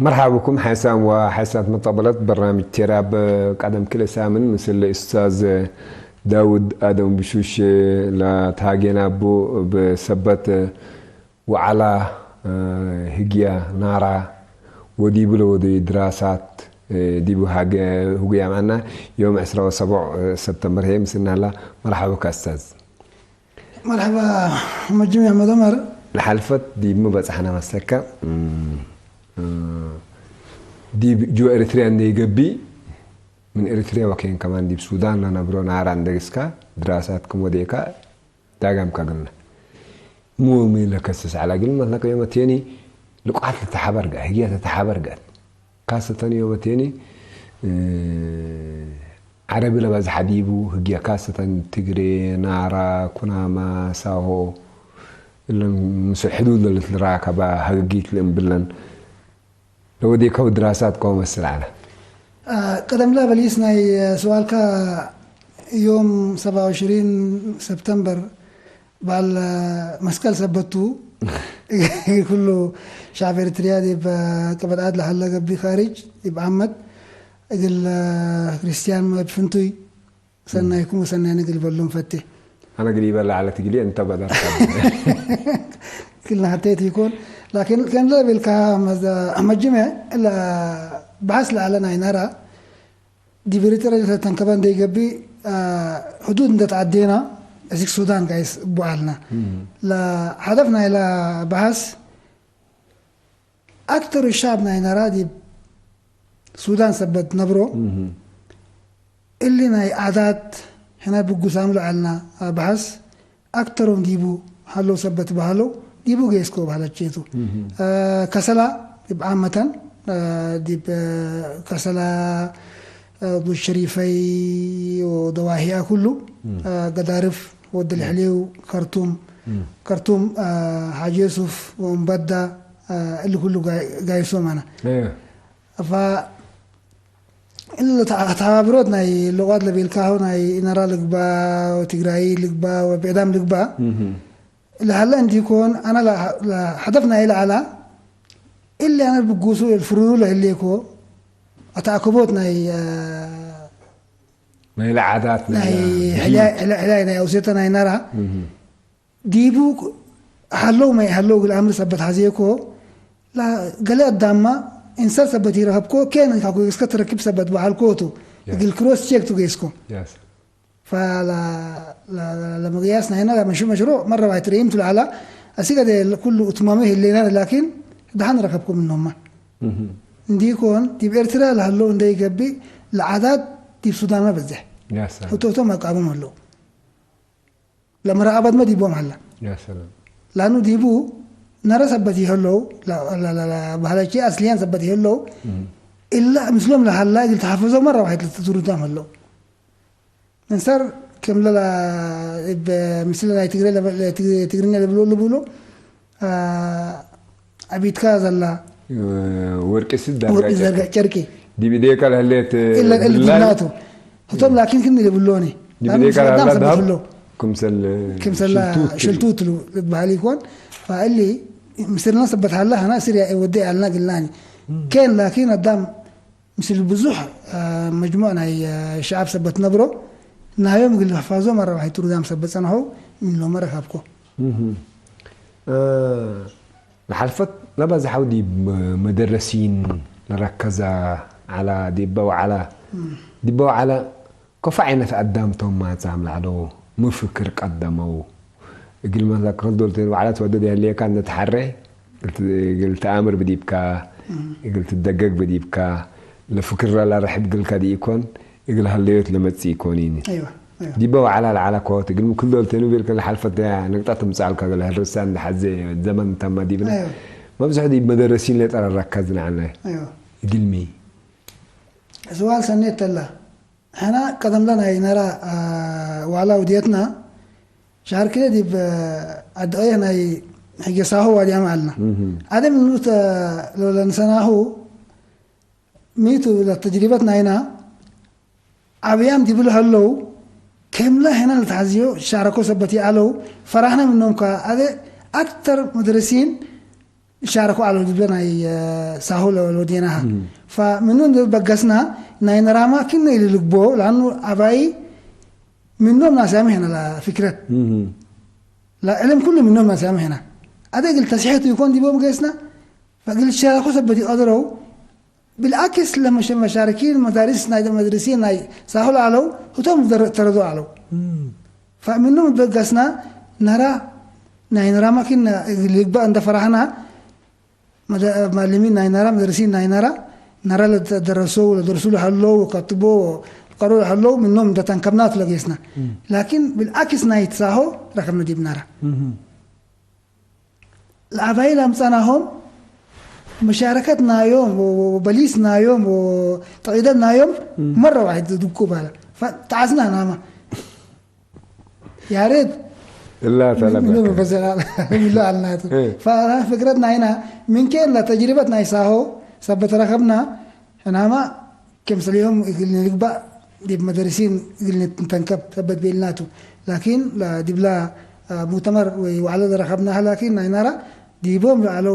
مرحبا بكم حسام وحسنات مطابلات برنامج تراب قدم كل سامن مثل الأستاذ داود آدم بشوش لتهاجينا بو بسبت وعلى هجيا نارا وديبلو ودي دراسات ديبو هجيا معنا يوم 17 سبتمبر هي مسنا لا مرحبا بك أستاذ. مرحبا مجموعة مدمر الحلفت دي مبصحنا مسكة دي جو إريتريا عندي جبي من إريتريا وكين كمان دي بسودان لنا برو نهار عندكسكا دراسات كموديكا داعم كعنا مو مين لكسس على قل ما لك يوم تاني لقعت تتحبرج هي تتحبرج كاسة تاني يوم تاني عربي لبز حديبو هي كاسة تجري نارا كناما ساهو إلا مس الحدود اللي تراكبها هجيت لهم بلن لو دي كود دراسات قوم السلعة قدم لا بليسنا سؤالك يوم 27 سبتمبر بالمسكال سبتو كله شعب إريتريا دي بقبل عادل حلقة بخارج يبقى عمد يقول كريستيان ما بفنتوي سنة يكون سنة نقل بلوم فتح أنا قريبا لا على تقولي أنت بدر كلنا حتى يكون لكن كان لا بالكلام مجمع إلا بحث لعلنا ينرى دي بريترا تنكبان دي جبي حدود نتعدينا أزيك السودان قايس بوعلنا لا هدفنا إلى بحث أكثر الشعبنا ينرى دي السودان سبت نبرو اللي ناي عادات هنا بقسام لعلنا بحث أكثرهم ديبو حلو سبت بحلو ديبو جيسكو بحالتشيتو كسلا يبقى عامة ديب كسلا ضو الشريفي ودواهيها كله قدارف ود الحليو كرتوم حاج يوسف ومبدا اللي كله جايسو معنا ف اللي تعابرودنا اللغات اللي بيلكاهونا نرى لقبا وتقراي لقبا وبإعدام لقبا لهلا عندي يكون أنا لا هدفنا إلى على اللي أنا بقوسو الفرول اللي يكو أتعقبوتنا ما هي عاداتنا هلا أوسيتنا نرى ديبو حلو ما يحلو الأمر سبت هذيكو لا قال الدامة إنسان سبت يرهبكو كان كاكو يسكت ركب سبت بحالكوتو يقول كروس تشيك تجيسكو فلا لما قياسنا هنا مشروع مرة واحد ريمت على أسيقا دي كله أتمامه اللي لكن دحان ركبكم منهم دي يكون دي بإرترا لهاللو دي يقبي العادات دي السودان ما بزح يا سلام وتوتو ما قابهم هاللو لما رأبد ما ديبوهم هلا يا سلام لأنه ديبو نرى سبتي هاللو لا بهذا الشيء أصليا سبتي هاللو إلا مسلم لهلا قلت حافظه مرة واحد لتزوروا دام هاللو نصر كم لا مثلا تقرينا اللي بيقولوا أبيت كذا لا ورك سد ورك شركي دي بديك على هليت إلا اللي هتم لكن كن اللي بيقولوني دي بديك على هذا كمسل شلتوت له بحالي يكون فقال لي مثلنا سبت حالها أنا سريع ودي على قلناني كان لكن قدام مثل البزوح مجموعنا الشعب سبت نبرو نايم قل حفاظه مرة واحد ترو دام سبت سنة هو من لو مرة خابكو الحلفت لبز حودي مدرسين نركزا على ديبو على كفعنا قدامتهم ما تعمل على مفكر قدموا قل مثلا كردولت وعلى تودد اللي كان نتحرى قلت امر بديبكا قلت الدقق بديبكا لفكر لا رح تقول كذا يكون يقول هالليوت لما تسيكونيني ايوه دي بقى على كوت يقول كل دول تنو بيرك الحلفة ده نقطة مسألة كذا هالرسان لحزة زمن تم دي بنا أيوة. ما بس هذي مدرسين اللي ترى ركزنا عليه ايوه يقول مي سؤال سنيت الله هنا قدم لنا نرى وعلى وديتنا شهر كده دي أدعي هنا هي ساهو وادي عملنا هذا من نوت لو لنسناه ميتو لتجربتنا هنا أبيام دي بلو هلو كملة هنا التعزيو شاركوا سبتي علو فرحنا منهم هذا أكثر مدرسين شاركوا على دبلنا سهولة ودينها فمنهم بقسنا ناين راما كنا اللي لقبو لأنه أباي منهم ناس هنا لا فكرة لا علم كل منهم ناس هنا هذا قلت تصحيحه يكون دي بوم قيسنا فقلت شاركوا سبتي أدروا بالعكس لما مشاركين مدرسين ناي سهولة علو وتم تردوا علو فمنهم بقسنا نرى ناين راما كنا اللي يقبأ عند فرحنا معلمين ناين نرى مدرسين ناين نرى درسوا حلو وكتبوا قرروا حلو منهم ده تنكبنات لقيسنا لكن بالعكس نايت ساهو رقمنا دي بنرى العبايل أمساناهم مشاركتنا يوم وبليسنا يوم وتقييدنا يوم مرة واحد دبكوا بالا فتعزنا ناما يا ريت لا منهم بس لا على ففكرتنا هنا من كان لا تجربتنا يساهو سبت رقمنا هنا ما كم سليهم نقبأ دي مدرسين تنكب ثبت بيناتو لكن لا دي بلا مؤتمر وعلى رقمنا لكن نرى دي بوم على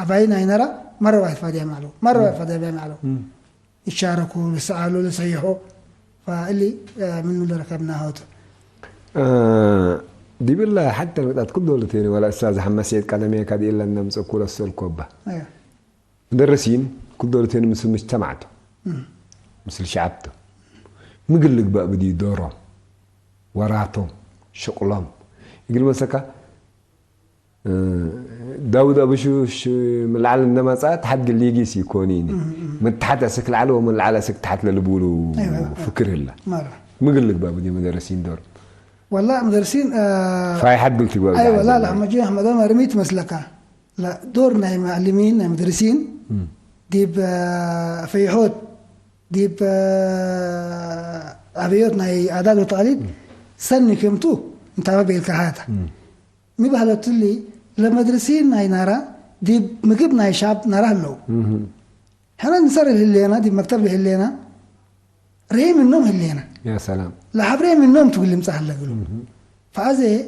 أباينا نرى مرة واحد فادي معلو مرة واحد فادي معلو يشاركوا يسألوا يصيحوا فاللي منه اللي ركبناه هاتو دي بالله حتى لو كل دولتين ولا أستاذ محمد سيد كلامي كاد إلا أن مسكوا السلكوبة أيوة مدرسين كل دولتين مثل مجتمعته مثل شعبته مقلق بقى بدي دوره وراتهم شغلهم يقول مسكا داود أبوش من العالم إنما صارت حد اللي يجي سيكونيني من تحت أسك العلو ومن العلى أسك تحت للبولو فكر الله مرة مقلق بقى بدي مدرسين دور والله مدرسين فاي حد قلت بقى أيوة لا لما جينا أحمد أنا رميت مسلكة لا دورنا معلمين مدرسين ديب فيحود ديب أبيوتنا أعداد وتقاليد سني كمتو انت ما بيلكهاتا مي بحالة اللي لمدرسين ناي نارا دي مكب ناي شاب نارا له هنا نصر اللينا دي مكتب اللينا ريم النوم اللينا يا سلام لا حبريم النوم تقول لي مسح لك فازي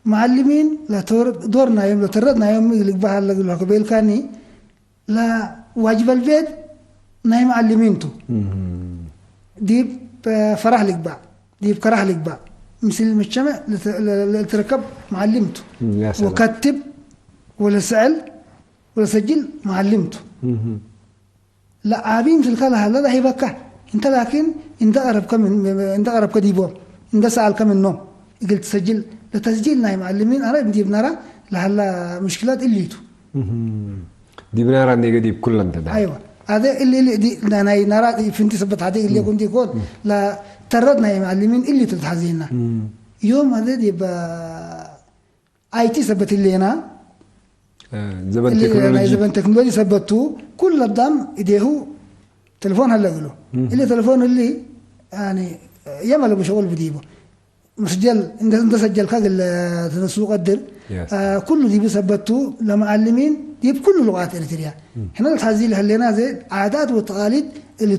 معلمين لا دورنا يوم لا تردنا يوم اللي بحال لك قبيل كاني لا واجب البيت ناي معلمين تو دي فرح لك بقى دي بكره لك بقى مثل المجتمع تركب معلمته وكتب ولا سأل ولا سجل معلمته لا عابين مثل كلا هلا هي بكا انت لكن انت قرب كديبو انت سأل كم النوم قلت سجل لتسجيل ناي معلمين انا بدي بنرى لهلا مشكلات الليتو دي بنرى اني قديب كل انت ده ايوه هذا اللي دي ناي نرى فهمت ثبت هذه اللي كنت يكون لا تردنا يا معلمين اللي تتحزينا يوم هذا يبقى اي تي ثبت لنا زبن تكنولوجي زبن تكنولوجي ثبتوه كل الدم ايديه تليفون هلا له اللي تليفون اللي يعني يعمل بشغل بديبه مسجل انت سجل كاق السوق الدر كله دي بثبتوه لمعلمين يب كل لغات اريتريا هنا التحزيل هلينا زي عادات وتقاليد اللي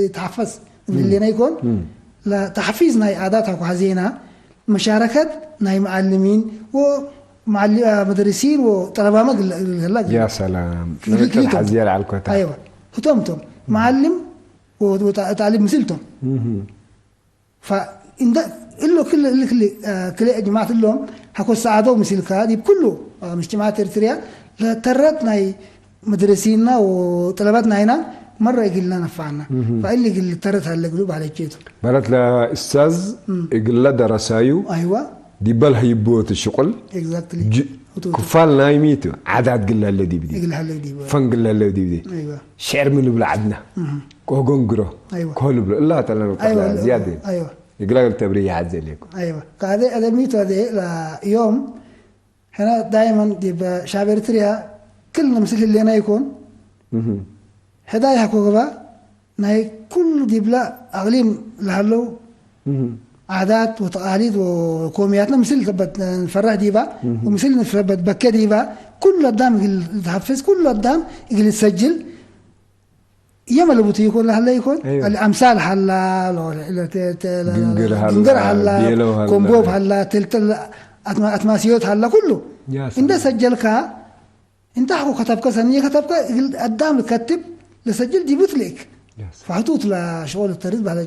تحفظ اللي يكون لا تحفيز ناي عاداتها وحزينة مشاركة ناي معلمين ومدرسين وطلبة مقل يا سلام الحزيال على الكتاب أيوة هتمتم معلم وتعليم مثلتم فإن ده إلا كل جماعة اللهم هكو سعادة ومثل كادي كله مجتمعات إريتريا ترتنا مدرسينا وطلباتنا هنا مرة يقول لنا نفعنا فإلي قل ترتها اللي قلوب على جيتو بلت لا أستاذ يقول لا درسايو أيوة دي بل هيبوت الشغل exactly كفال نايميتو عادات قل لا اللي بدي يقول هلا دي فن قل لا اللي بدي أيوة شعر من بلا عدنا كوغونغرو أيوة كل بلا لا تلا أيوة زيادة أيوة يقول لك التبرية عزة لكم أيوة هذا ميتو هذا يوم هنا دائما دي شعب إريتريا كلنا مثل اللي أنا يكون هدايا حكوكبا ناي كل دي بلا أغلين لهلو عادات وتقاليد وقومياتنا مثل ثبت نفرح ديبا ومثل نثبت بكا ديبا كل الدام يتحفز كل الدام يسجل يمل بوتي يكون هلا يكون أيوة. الامثال هلا جنجر هلا كومبوب هلا تلتل أتماسيوت هلا كله يا إنت سلام. سجلك أنت حكو كتبك سنية كتبك قدام الكتب لسجل جيبت لك يا سلام. فحطوت لشغل التريد بعد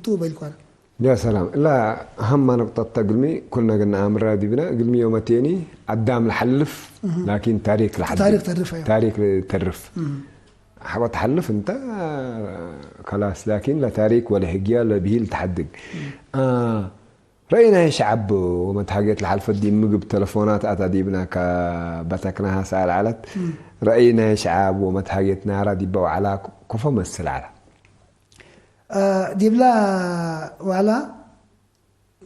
تو بالكوان يا سلام لا هم نقطة تقلمي كلنا قلنا أمر رادي بنا قلمي يومتيني قدام الحلف لكن تاريخ الحدث تاريخ تعرف أيوة. تاريخ تعرف حاول تحلف انت خلاص لكن لا تاريخ ولا هجية لا بهيل تحدق رأينا شعب وما تحقيت الحلفة دي مقب تلفونات أتاديبنا كبتكناها سأل علت رأينا شعب وما تحقيت نارا دي بو على كفا مسل على ديبلا وعلى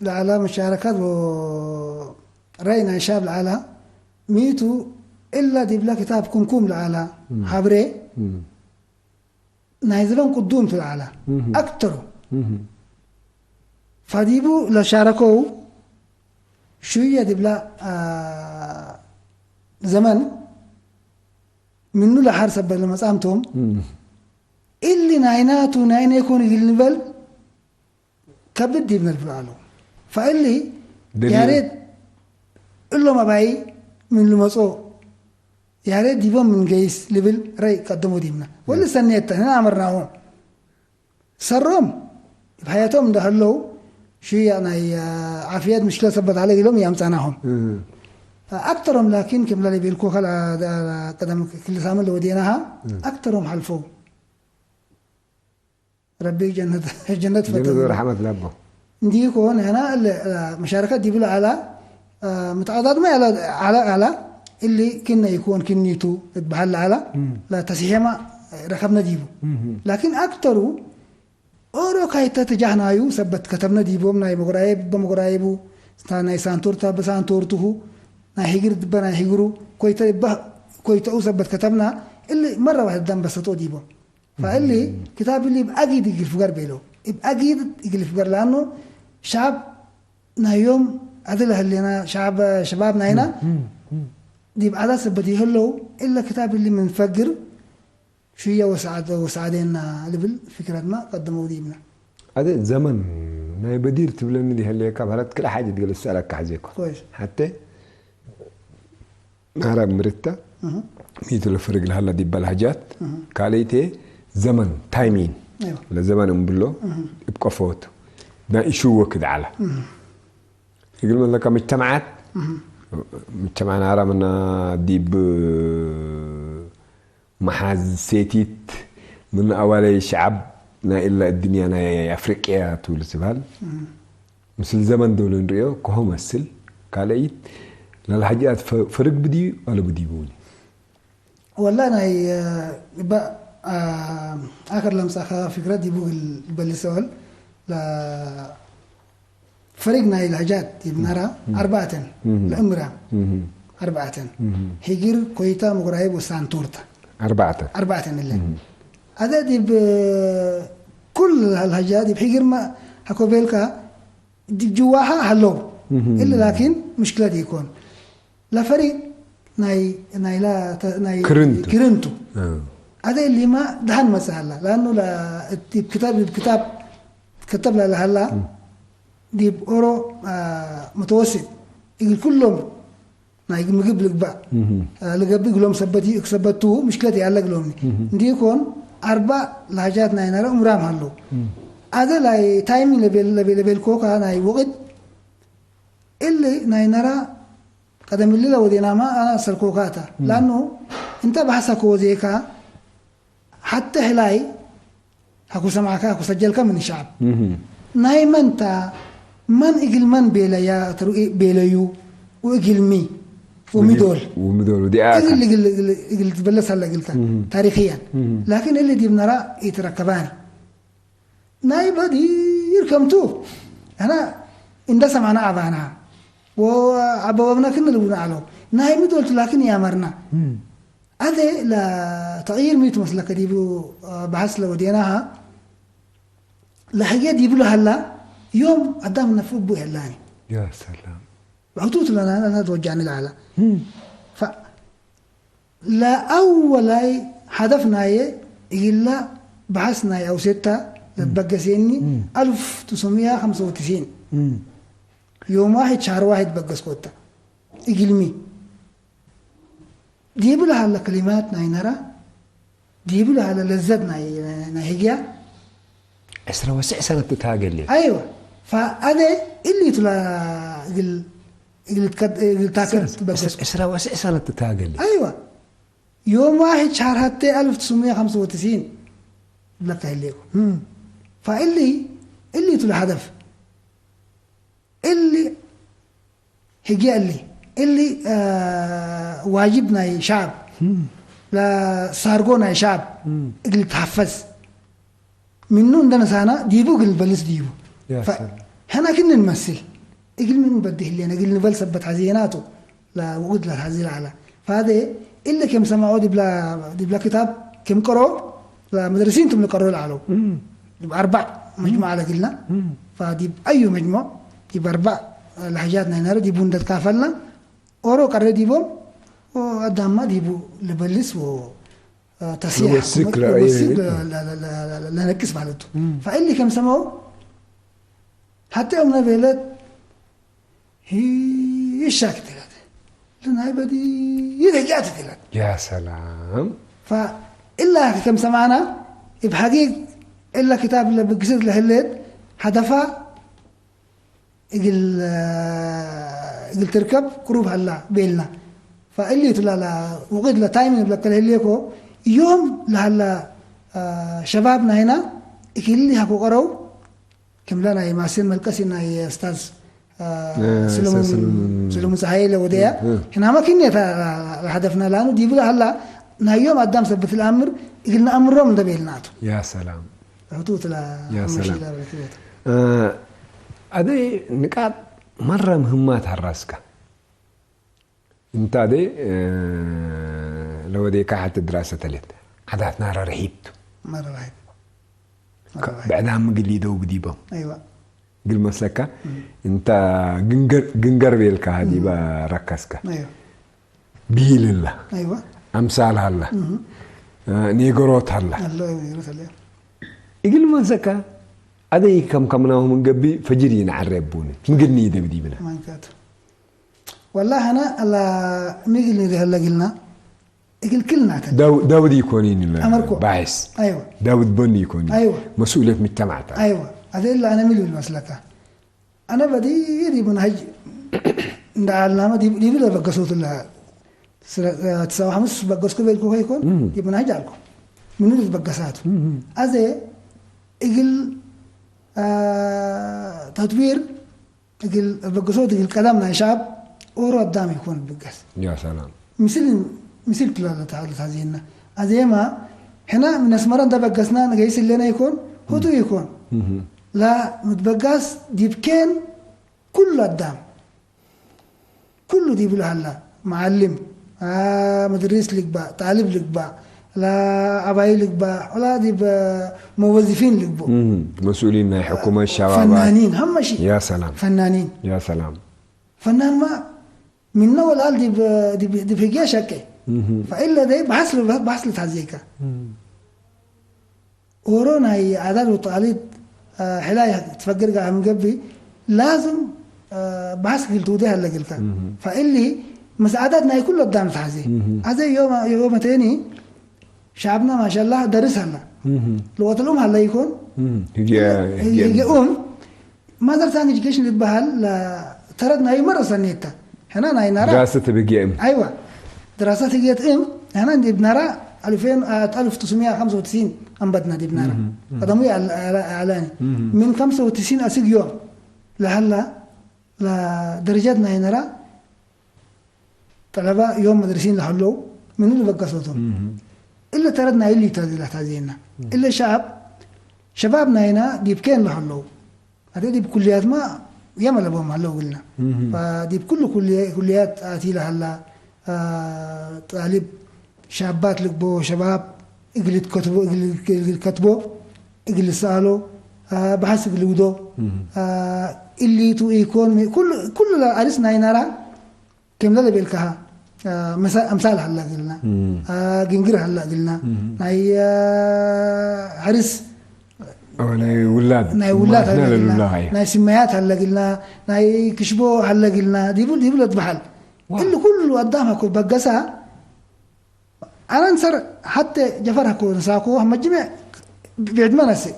على مشاركات و رأينا شاب العلا ميتو إلا ديبلا كتاب كمكم العلا حبري نايزلون قدوم في العلا أكتر فديبو لشاركوا شوية ديبلا زمن منو لحار سبب لما سامتهم اللي نايناتو ناين يكون يقلبل كبد ديبنا الفلالو فاللي يا ريت إلا ما باي من المصو يا ريت ديبهم من جيس لبل راي قدموا ديبنا ولا سنيت هنا عمرناهم سرهم بحياتهم دخلوا شيء يعني عافيات مشكلة سبت عليه لهم يامساناهم أكثرهم لكن كم اللي بيلكو خلا قدم كل سامل اللي وديناها أكثرهم حلفوا ربي جنة فتح رحمة الله دي كون هنا المشاركات دي بلا على متعاضد ما على اللي كنا يكون كنيتو بحال على لا تسيهما ركبنا ديبو لكن أكثروا أورو كايتا تجاهنا يو سبت كتبنا ديبوم ناي بغرايب بمغرايبو ستانا سانتورتا بسانتورته ناي هيجر دبنا هيجرو كويتا أو سبت كتبنا اللي مرة واحدة دم بسطو ديبو فاللي كتاب اللي بأكيد يجي الفقر بيلو بأكيد يجي الفقر لأنه شعب نايوم أدله اللي أنا شبابنا هنا دي بعدا سبتي هلو إلا كتاب اللي منفجر شوية وسعدين لبل فكرة ما قدموا ديبنا هذا زمن ما بدير تبلمني دي هاللي كبرت كل حاجة تقول السؤال كحزيكو كويس حتى نهرب مرتا ميتو الفرق لهلا دي بالهجات كاليتي زمن تايمين أيوة. لزمن مبلو يبقى فوتو دا يشو وكد على يقول لك مجتمعات مجتمعنا عرب من ديب محاز سيتيت من أول شعب نا إلا الدنيا نا أفريقيا طول سبال مثل زمن دولن ريو كهو مثل كاليت للحاجات فرق بدي ولا بدي بوني والله أنا يبقى آخر لمسة فكرة دي بقول بالسؤال لا فرقنا الحاجات يبنرا أربعة الأمرة أربعة هيجر كويتا مغرايب وسانتورتا أربعة اللي هذا دي كل الحاجات بحجر ما هكو بيلكا دي جواها حلو إلا لكن مشكلة دي يكون لا فريق ناي لا ناي كرنتو هذا اللي ما دهن مسألة لأنه لا كتاب كتب له هلا دي أورو متوسط يقول كلهم ناي مجيب لك بقى لقبي يقولهم سبتوه مشكلتي على قلهم دي يكون أربع لهجات ناي نرى عمرهم هلو هذا لا تايمين لبيل كوكا ناي وقت اللي ناي نرى قدم اللي لو دينا ما أنا سلكوكاتا لأنه أنت بحثك وزيكا حتى هلاي هكو سمعك هكو سجلك من الشعب ناي من إقل من بيليا بيليو وإقل مي ومدول ودي آخر إقل تبلس هلا قلتها تاريخيا لكن اللي دي بنرى يتركبان ناي بدي يركمتوه أنا اندسم معنا أبانا وعبابنا كنا لبنا علو ناي مدول لكن يا مرنا هذا لا تغيير ميت مسلك ديبو بحث لو ديناها لحاجات ديبو هلا يوم قدام نفوق بو هلاني يا سلام عطوت لنا أنا توجعني لعلا ف لا أول هدفنا إلا بحثنا أو ستة لتبقى سيني 1995 يوم واحد شهر واحد بقص كوتا إقلمي ديب لها على كلمات ناينرا ديب لها على لذات ناهجيا أسرة وسع سنة تتاقل لي أيوة فهذا اللي تلا قل تاكل بقص أسرة وسع سنة تتاقل لي أيوة يوم واحد شهر حتى 1995 بلقتها لكم فاللي تلا هدف اللي هجي اللي واجبنا شعب لا صارقونا شعب اللي تحفز منو عندنا سنة ديبو قل بلس ديبو فهنا كنا نمثل قل من بده اللي أنا قل نبل سبت حزيناته لا وجود له حزين على فهذا إلا كم سمعوا دي بلا كتاب كم قرأوا لا مدرسين تم قرأوا العلو يبقى 4 مجموعة على قلنا فدي أي مجموعة يبقى 4 لحاجاتنا هنا دي بوندت كافلنا أورو قرر ديبو وقدام ما ديبو لبلس و تصيح لا نكس بالته فاللي كم سمعوا حتى يومنا بيلت هي الشاكت لأن هاي بدي يرجعت تلات يا سلام فإلا كم سمعنا بحقيق إلا كتاب اللي بقصد لهلت هدفا يقل تركب قروب هلا بيلنا فاللي تلا لا وقد لا تايمين بلا كلهليكو يوم لهلا شبابنا هنا يكلي هكو قرو كم لنا يماسين ملكسنا يا أستاذ سلمون سهيل وديا هنا ما كنا هدفنا لانه دي بلا هلا نايوم قدام سبت الامر قلنا امرهم ده بيناتو يا سلام خطوط لا يا سلام هذه نقاط مره مهمات هالراسك انت هذه لو ديك حتى دراسه تلت عداتنا رحيبت مره رحيب بعدها مقلي دو بديبه ايوه قل مسلكة انت جنجر بيلك هذه بركزك ايوه بيل الله ايوه امثال الله نيجروت الله الله يغفر له يقول مسلكة هذا كم ناهم من قبي فجرين عربوني نقلني ده بدي بنا ما كات والله انا الله نقلني ده هلا قلنا يقول كلنا داود يكونين باعث ايوه داود بني يكون ايوه مسؤوليه مجتمع ايوه هذا اللي انا ملي المسلكه انا بدي يدي منهج ندعلنا ما دي بلا بقصوت الله تسوى خمس بقص كل بيكو هيكون يبقى منهج لكم منو اللي بقصات هذا يقول تطوير يقول بقصوت يقول كلامنا شعب ورا قدام يكون بقص يا سلام مثل كلا تعالى هذينا هذا ما هنا من اسمران ده بقصنا نجيس اللي أنا يكون هو تو يكون لا متبقاس ديبكين كله قدام كله ديب له هلا معلم مدرس لك با طالب لك با لا أباي لك با ولا ديب موظفين لك با مسؤولين حكومة الشباب فنانين هم شيء يا سلام فنانين يا سلام فنان ما من أول قال ديب هجيا شكل فإلا ده بحصل تعزيكا ورونا هي عادات وتقاليد حلاية تفكر قاعد من قبل لازم بحث قلتو ده هلا قلتها فاللي مساعداتنا كلها قدام تحزي هذا يوم تاني شعبنا ما شاء الله درس هلا لغة الأم هلا يكون هي ما درس عن education للبهال تردنا أي مرة سنيتها هنا ناي نرى دراسة بقي أم أيوة دراسات بقيت أم هنا دي بنرى 1995 أنبتنا دي بنرى قدموا إعلاني من 95 أسيق يوم لهلا لدرجاتنا هنا طلبة يوم مدرسين لحلو من اللي بقى صوتهم إلا تردنا اللي تازينا إلا شبابنا هنا دي بكين لحلو هذا دي بكليات ما يمل أبوهم هلو قلنا فدي بكل كليات آتي لهلا طالب شابات لقبو شباب اقل كتبو اقل سالو بحسب الودو اللي تو يكون كل عرسنا ينرى كم لا بيلكها امثال هلا قلنا جنجر هلا قلنا هي عرس ناي ولاد ناي ولاد هلا قلنا ناي سميات هلا قلنا ناي كشبو هلا قلنا ديبول بحال اللي كله قدامها كل بقسها انا انصر حتى جفرها كون ساكو هم جميع بعد ما نسي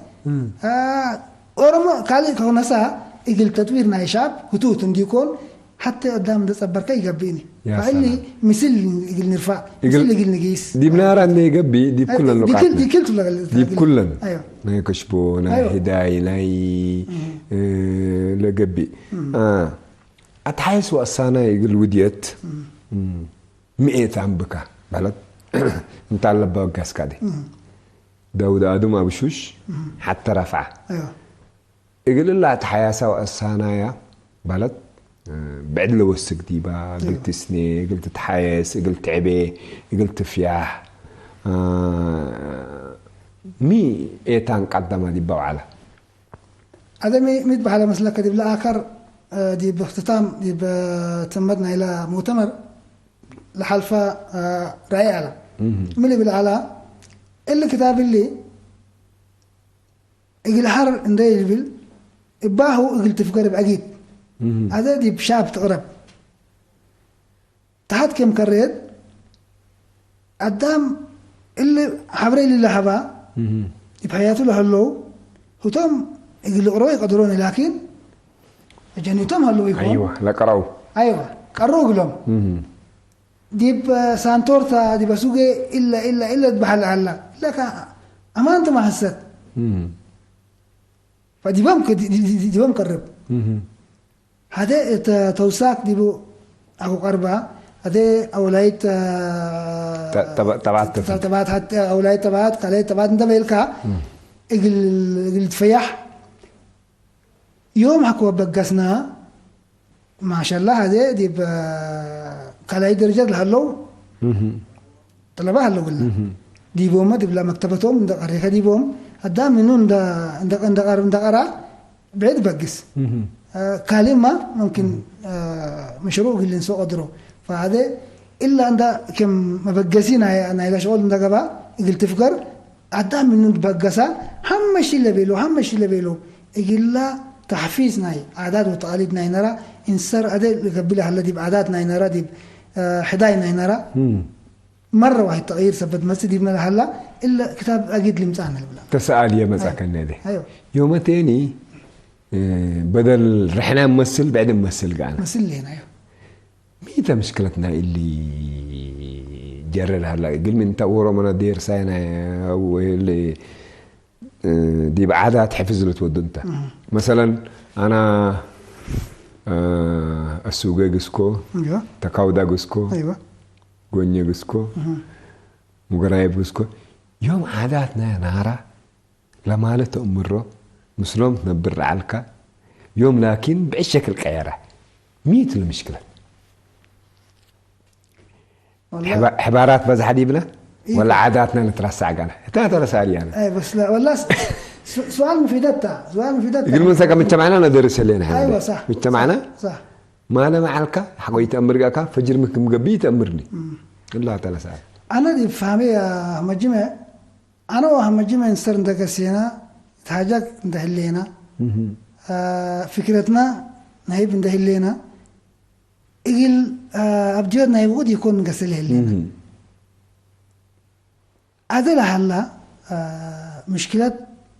ورما قال كون نسا يقل تطوير ناي شاب هتوت ديكون حتى قدام ده صبرك يقبيني فاللي مثل يقل نرفع مثل يقل نقيس دي بنار اني يقبي دي بكل اللقاءات دي كلت دي بكل ايوه ناي كشبو ناي هداي ناي لقبي اتحيس واسانا يقل وديت 100 عم بكا بلد انت على بوقاس كادي داود ادم ابو شوش حتى رفع ايوه يقول الله اتحياسا واسانا يا بلد بعد لو وسك ديبا قلت سني قلت تحايس قلت عبي قلت فياح مي ايتان قدم دي بوعله هذا ميت على مسلك دي بالاخر دي باختتام دي تمدنا الى مؤتمر لحلفة رائعة من اللي بالعلا اللي كتاب اللي يقول حر اندي يقول إباهو يقول تفكر بأكيد هذا دي بشاب تقرب تحت كم كريت قدام اللي حبري اللي حبا بحياته له هلو هو تم يقول قروا يقدرون لكن جاني تم هلو يكون ايوه لا قرأوا ايوه قروا لهم ديب سانتورتا ديب سوقي إلا بحال هلا لك أما أنت ما حسيت فديبام قرب هذا توساك ديبو أكو قربة هذا أولايت تبعت حتى أولايت تبعت قليت تبعت أنت بيلكا إقل تفيح يوم حكوا بقسنا ما شاء الله هذا ديب قال درجة لهاللو طلبها هاللو قلنا ديبوم ديب لا مكتبتهم دا قريخة ديبوم قدام منون دا قرا بعيد بقس كلمة ممكن مشروع اللي نسوق قدره فهذا إلا عند كم مبقسين أنا إذا شغل عند قبا قلت تفكر قدام منون بقسا هم شيء اللي بيلو يقول لا تحفيز ناي عادات وتقاليد ناي نرى إنسر هذا اللي قبله هلا ديب عادات ناي نرى ديب حداي ناي نرى مرة واحد تغيير سبت مسجد ابن هلا إلا كتاب أجد لي متاعنا تسأل يا مزاك النادي أيوه يوم تاني بدل رحنا نمثل بعد نمثل قاعنا مثل لينا أيوه ميتا مشكلتنا اللي جرر هلا قل من تأورو من دير ساينا واللي دي بعادات حفظ اللي تود انت مثلا انا السوقي قسكو ايوه تقاودا قسكو ايوه غوني قسكو مغرايب قسكو يوم عاداتنا نارا لما لا تأمره مسلم تنبر علكا يوم لكن بشكل قيارة ميت المشكلة حبارات بز حديبنا إيه؟ ولا عاداتنا نترسع قانا تاتا سالي انا اي بس لا والله سؤال مفيدتا يقول من ساكا مجتمعنا ندرس لنا ايوه صح مجتمعنا صح ما انا معلكا حقوي تأمرك فجر مقبي تأمرني الله تعالى سأل انا دي فهمي يا مجمع انا وهم مجمع نصير ندكسينا تحاجك ندهلينا فكرتنا نهيب ندهلينا يقول أبجد نهيب يكون نقسله لنا هذا لحلا مشكلة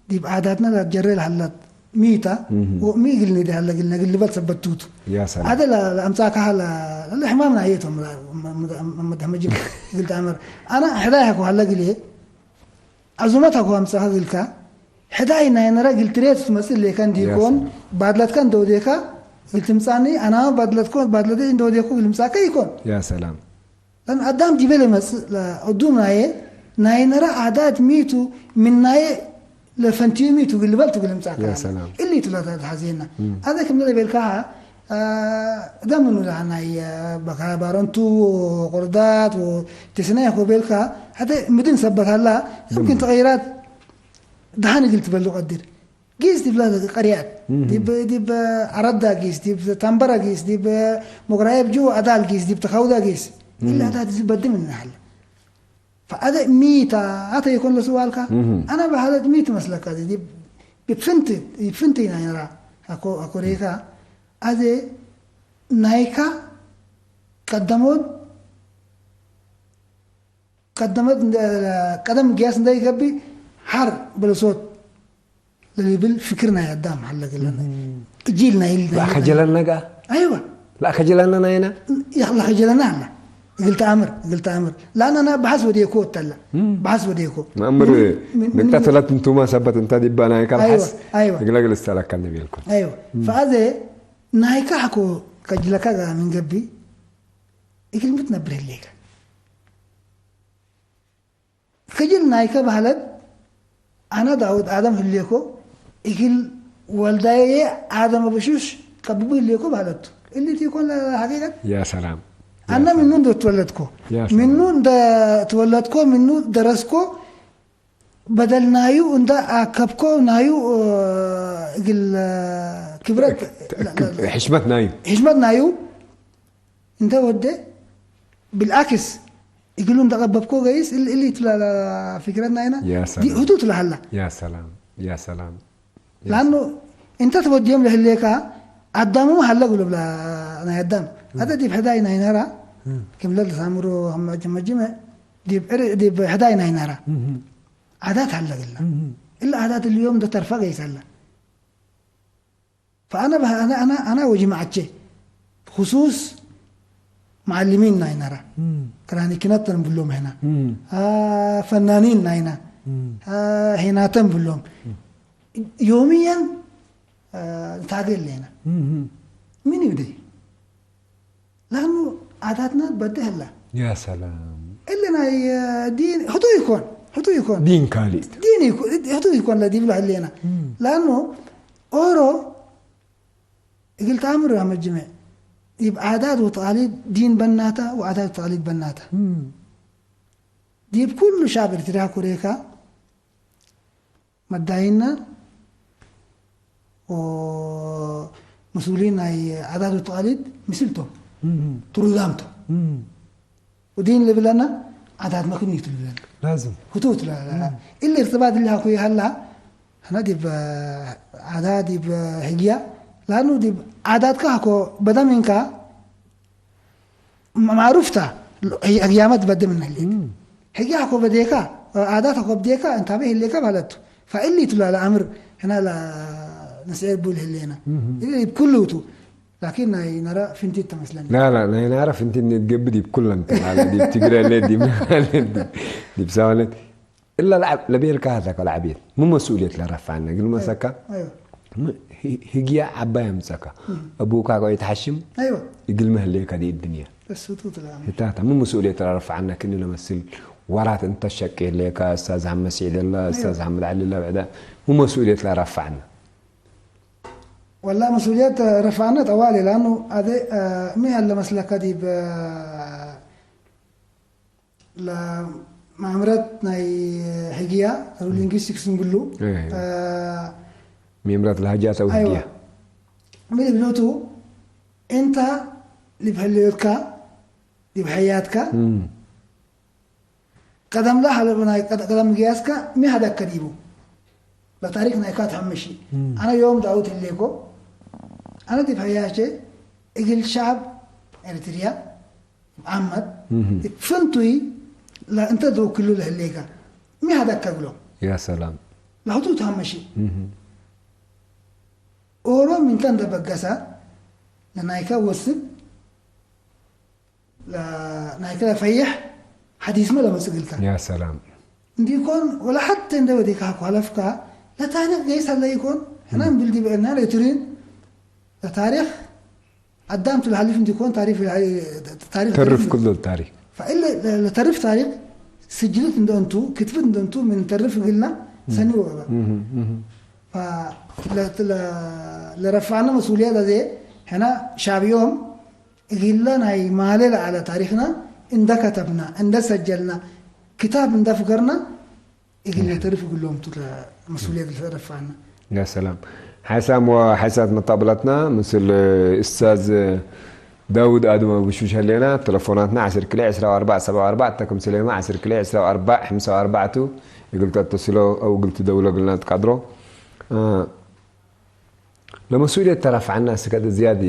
دي بعاداتنا لا تجري لحلا ميتا ومي قلنا ده هلا قلنا قل بس بتوت يا سلام هذا لا امساك هلا الحمام نهيتهم مدحمجين قلت عمر انا حدايك وهلا قلي عزومتك وامساك قلك حداينا انا راجل تريت مثل اللي كان ديكون بعدلت كان دوديكا قلت مساني انا بعدلتكم بعدلتين دوديكو المساك يكون يا سلام لان قدام جبل مس قدوم ناي نرى عادات ميتو من ناي لفنتي ميتو قل بالتو قل مساك يا سلام اللي تلا حزينه هذا كم اللي بالكها دمنو لعناي بكا بارنتو وقردات وتسنيه وبالكها هذا مدن سبت هلا يمكن تغيرات دهاني قلت بلو قدر جيس دي بلاد قريات دي عرضا جيس دي تنبرا جيس دي مغرايب جو أدال جيس دي بتخودا جيس إلا هذا بدي من الحل فهذا ميتا هذا يكون له سؤالك أنا بهذا ميت مسلك هذا دي بفنتي نايرا أكو ريكا هذا نايكا قدمت قدم قياس ده يقبي حر بالصوت اللي بالفكرنا يا دام حلق لنا جيلنا لا خجلنا قا ايوه لا خجلنا هنا يا الله خجلنا احنا قلت امر لان انا بحس وديكو تلا بحس وديكو امر انت ثلاث انتم سبت انت دبانا هيك الحس ايوه يقول لك استلك النبي لكم ايوه فهذا نايكا حكو كجلكا من قبي يقول متنبره ليك خجل نايكا بحلت أنا داود آدم هليكو يقول والداي آدم بشوش كببو هليكو بحلت اللي تيكون حقيقة يا سلام أنا من نون تولدكو من نون دا تولدكو من نون درسكو بدل نايو وندا أكبكو نايو يقول كبرت حشمت نايو انت ودي بالعكس يقولون تقببكو جايز اللي تلا فكرتنا هنا يا سلام دي هدوء لهلا يا سلام لانه انت تودي يوم لهليكا قدامه هلا قلب لا انا قدام هذا دي بحداينا هنا كم لا سامرو هم جمع دي بحداينا هنا عادات هلا قلنا الا عادات اليوم ده ترفع جايز هلا فانا انا وجماعتي خصوص معلمين ناينرا كراني كنتن بلوم هنا فنانين ناينا هناتن بلوم يوميا تعديل لنا مين يبدي لانه عاداتنا بدي هلا يا سلام اللي ناي دين هدو يكون دين كالي دين يكون هدو يكون لا دين لنا لانه اورو قلت امر يا مجمع يبقى عادات وتقاليد دين بناتا وعادات وتقاليد بناتا دي بكل شعب ارتراك وريكا مدعينا ومسؤولين اي عادات وتقاليد مثلتهم ترودامتهم ودين اللي بلنا عادات ما كنيت لنا لازم خطوط لا اللي ارتباط اللي هاكوي هلا هنا دي عادات دي هجيا لانه دي عادات كاكو بدا منك معروفتا هي ايامات بدا من اللي هي اكو بديكا عادات اكو بديكا انت به اللي كبلت فاللي تلا الامر هنا لا نسير بول هلينا اللي بكلوتو لكن نرى فنتي مثلا لا نعرف انت تجبدي بكل انت على دي بتجري ليه دي بسالت الا لعب لبيرك هذا كلاعبين مو مسؤوليه لرفع عنا قل مسكا ايوه هي عباية مسكا أبوك قاعد يتحشم أيوة يقول مهلك هذه الدنيا بس توت العام هتاتا مو مسؤولية رفع عنك إنه نمثل ورات أنت شكل لك أستاذ محمد سعيد الله أستاذ محمد علي الله بعده مو مسؤولية رفع عنا والله مسؤولية رفعنا طوالي لأنه هذا مين اللي مسلك دي لا معمرتنا هجية أو لينغويستكس نقوله ميمرات الهجات أو هجية أيوة من بلوتو أنت اللي بحليتك اللي بحياتك قدم لا حلو بناي قدم جياسك مي هذا كديبو بتاريخ نايكات همشي أنا يوم دعوت الليكو أنا دي بحياتي إجل شعب إريتريا محمد فهمتوي لا أنت دو كله له الليكا مي هذا كقوله يا سلام لا هو تهمشي أورو من كان ده بقسا لنايكا وصل لا نايكا فيح حديث ما لما سجلتها يا سلام دي يكون ولا حتى عند وديك هاكو هلفكا لا تاريخ جيس هلا يكون هنا بلدي بأنها لا ترين لا تاريخ قدامت الحليف دي يكون تاريخ تعرف كل التاريخ فإلا تعرف تاريخ سجلت عند أنتو كتبت عند أنتو من تعرف قلنا سنو ف لرفعنا مسؤولية هذه هنا شعب يوم قلنا هاي مالل على تاريخنا إن ده كتبنا إن ده سجلنا كتاب إن ده فكرنا يقول تعرف كلهم تلا مسؤولية اللي رفعنا يا سلام حسام وحسات مطابلتنا مثل أستاذ داود آدم أبو شوش هلينا تلفوناتنا 10 كلي 10 4 7 4 تكم سليمة 10 كلي 10 4 5 4 يقول تتصلوا أو قلت دولة قلنا تقدروا لمسؤولية ترفع عنا سكاد زيادة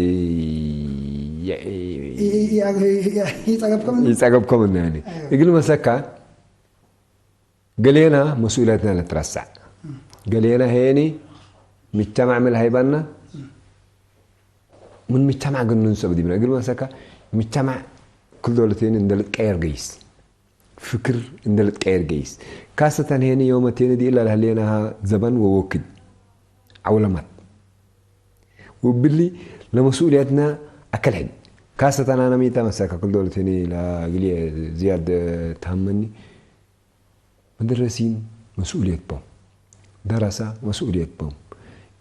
يتعقبكم يعني يقولوا مسكا قلينا مسؤوليتنا نترسع قلينا هيني مجتمع من هيبنا من مجتمع قلنا نسوي دي يقولوا مسكا مجتمع كل دولتين اندلت كاير جيس فكر اندلت كاير جيس كاسة هيني يومتين دي إلا لهليناها زبن ووكد عولمات وباللي لمسؤوليتنا أكل حد كاسة أنا ميتا مساكا كل دولة هني لا قلي زياد تهمني مدرسين مسؤولية بهم دراسة مسؤولية بهم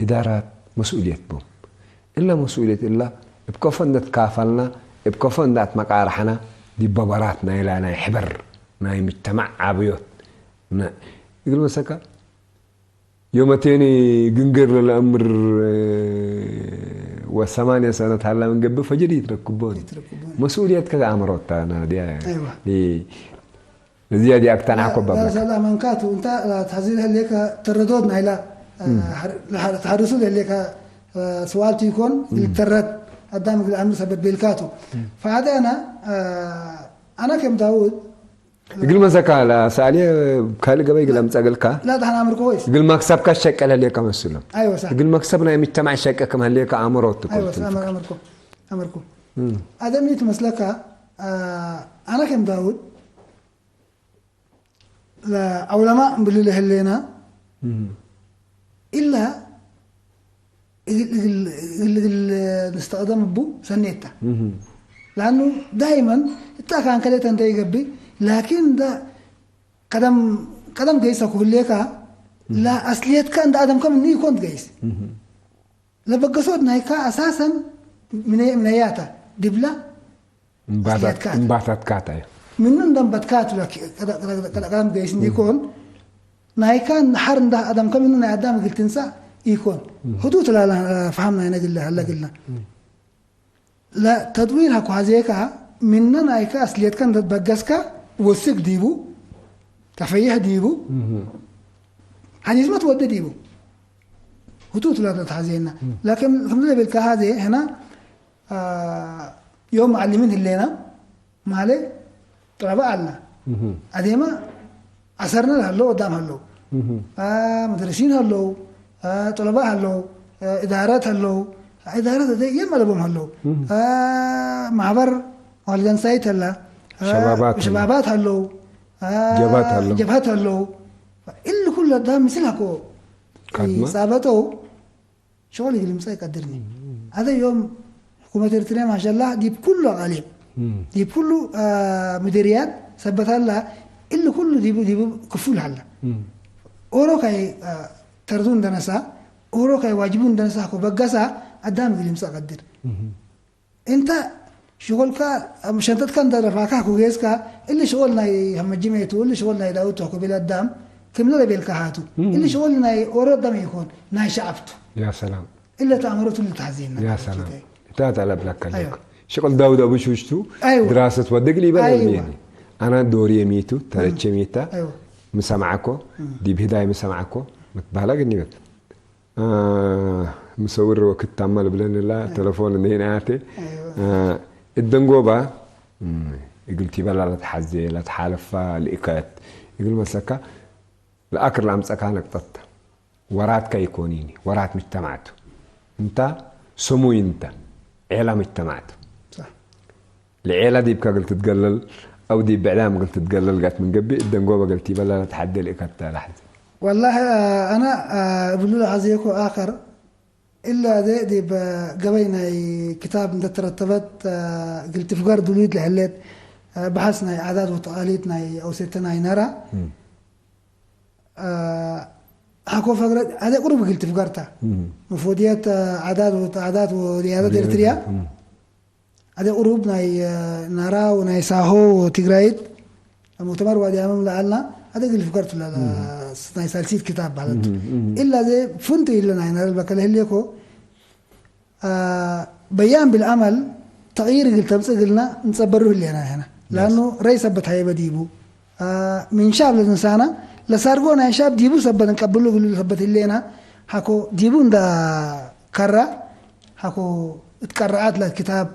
إدارات مسؤولية بهم إلا مسؤولية إلا بكفن نتكافلنا بكفن ذات مقارحنا دي ببراتنا إلى ناي حبر ناي مجتمع عبيوت يقول مساكا يومتيني جنجر للأمر و8 سنة هلا من قبل فجر يتركبون مسؤولية كذا عمرات أنا دي أيوة زيادة أقتنع كوبا لا لا من كاتو أنت لا تحزين هليك تردودنا إلى تحرسوا هليك سؤال تيكون الترد قدامك الأمر سبب بالكاتو فهذا أنا كم داود يقول مسكا لا سالي كالي قبل يقول أمسأقل كا لا ده أنا أمر كويس يقول مكسب كشك على هليك مسؤول أيوة صح يقول مكسبنا يمجتمع شك كم هليك عمرات أيوة صح أمركم هذا ميت مسلكا أنا كم داود لا علماء بالله هلينا إلا نستخدم بو سنيته لأنه دائما كان كده تنتهي قبي لكن ده قدم جيسة كليكا لا أصليت كان ده آدم كم ني كنت جيس لا بقصود نايكا أساسا من هياته دبلة مباتات كاتا منن دم بتكاتو لك قدم جيس نيكون نايكا حرن ده آدم كم إنه نعدام قلت تنسى يكون حدود لا فهمنا هنا قلنا هلا قلنا لا تدوير هكو هذيكا مننا نايكا أصليت كان تبقسكا وسك ديبو كفيه ديبو حديث ما تود ديبو حدود لا تحزينا لكن الحمد لله بالكهذه هنا يوم معلمين اللينا مالي طلباء الله أديما أسرنا هلو قدام هلو مدرسين هلو طلباء هلو إدارات هلو إدارات ده يما لبهم هلو معبر والجن سايت هلا شبابات هلو جبهات هلو إلا كل ده مثلها كو صابته شغل يقول مساي قدرني هذا يوم حكومة إريتريا ما شاء الله ديب كله غالب ديب كله مديريات ثبتها لها إلا كله ديبو كفول هلا أوروكاي تردون دنسا أوروكاي واجبون دنسا كو بقسا قدام يقول مساي قدر أنت شغلك مشانتت كان درفاكا كوجيسكا اللي شغلنا هم جميتو اللي شغلنا يداوتو قبل الدم كم لا بالكهاتو اللي شغلنا اورد دم يكون ناي شعبته يا سلام الا تامرته اللي تحزيننا يا سلام تات على بلاك أيوة. شغل داود ابو شوشتو أيوة. دراسه ودق لي بلا أيوة. يعني انا دوري ميتو ترچ ميتا ايوه مسمعكو دي بهدايه مسمعكو متبالغ نيت مصور وقت تعمل بلن لا تليفون نيناتي ايوه الدنجوبا قلتي بلا لا تحزي لا تحالف الإكات يقول مسكا الأكر لامسك أنا قطت ورات كيكونيني ورات مجتمعته أنت سمو أنت عيلة مجتمعته صح العيلة دي بقى قلت تقلل أو دي بعلام قلت تقلل قالت من قبل الدنجوبا قلتي بلا لا تحدي الإكات لحظة والله أنا بقول له عزيكو آخر إلا دي قبينا كتاب ترتبت قلت فقار دوليد لحليت بحثنا عادات وتقاليدنا أو ستنا نرى حكوا فقرة هذا قرب قلت فقرتها مفوديات عادات وديانات إريتريا هذا قربنا نرى ونايساهو وتجرايد المؤتمر وادي أمام لعلنا هذا قلت فقرت لا نايسالسيت كتاب بعد إلا ذي فنت إلا ناينر البكال هليكو بيان بالعمل تغيير قلت بس قلنا نصبره اللي هنا لأنه رئيس سبت هاي بديبو من شاب للإنسانة لسارقونا شاب ديبو سبت نقبله قلوا سبت اللي هنا هاكو ديبون دا كرة هاكو اتقرأت للكتاب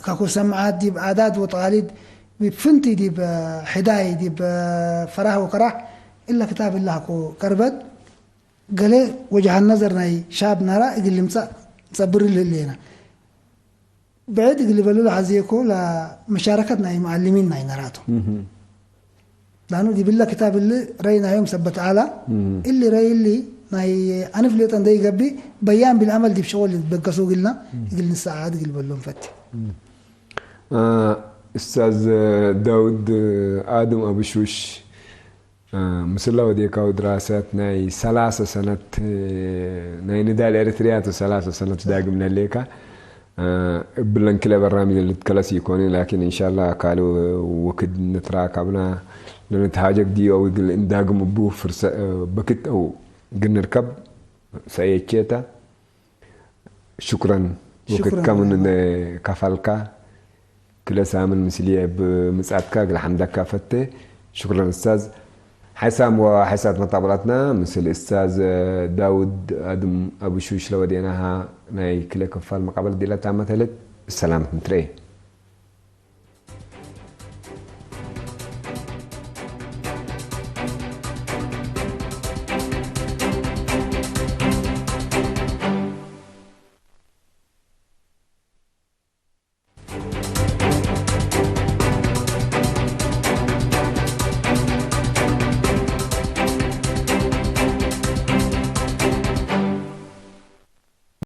هاكو سمعات ديب عادات وتقاليد بفنتي ديب حداي ديب فرح وكرح إلا كتاب الله هاكو كربت قال وجه النظر ناي شاب نرى يقول لي مصبر لنا بعد يقول لي بلول عزيكو لمشاركتنا معلمين ناي نراتو لانه دي بالله كتاب اللي رينا يوم سبت على اللي ري اللي ناي انا في ليتن داي قبي بيان بالعمل دي بشغل بقصو قلنا يقول لي الساعات يقول بلون فتي استاذ داود ادم ابو شوش مسلا وديكاو دراسات ناي 3 سنة ناي نداء الاريتريات 3 سنة داقم لليكا بلن كلا برامج اللي تكلاسي يكوني لكن ان شاء الله قالوا وكد نتراكبنا لنتهاجك دي او يقول ان داقم ابو فرصة بكت او قلنا نركب سيكيتا شكرا وكد كمن كفالكا كلا سامن مسلية بمساعدك الحمد كافتة شكرا استاذ حسام وحسات مطابلاتنا مثل الاستاذ داود ادم ابو شوش لو وديناها ناي كلا كفال مقابل دي لا تعمل السلام متري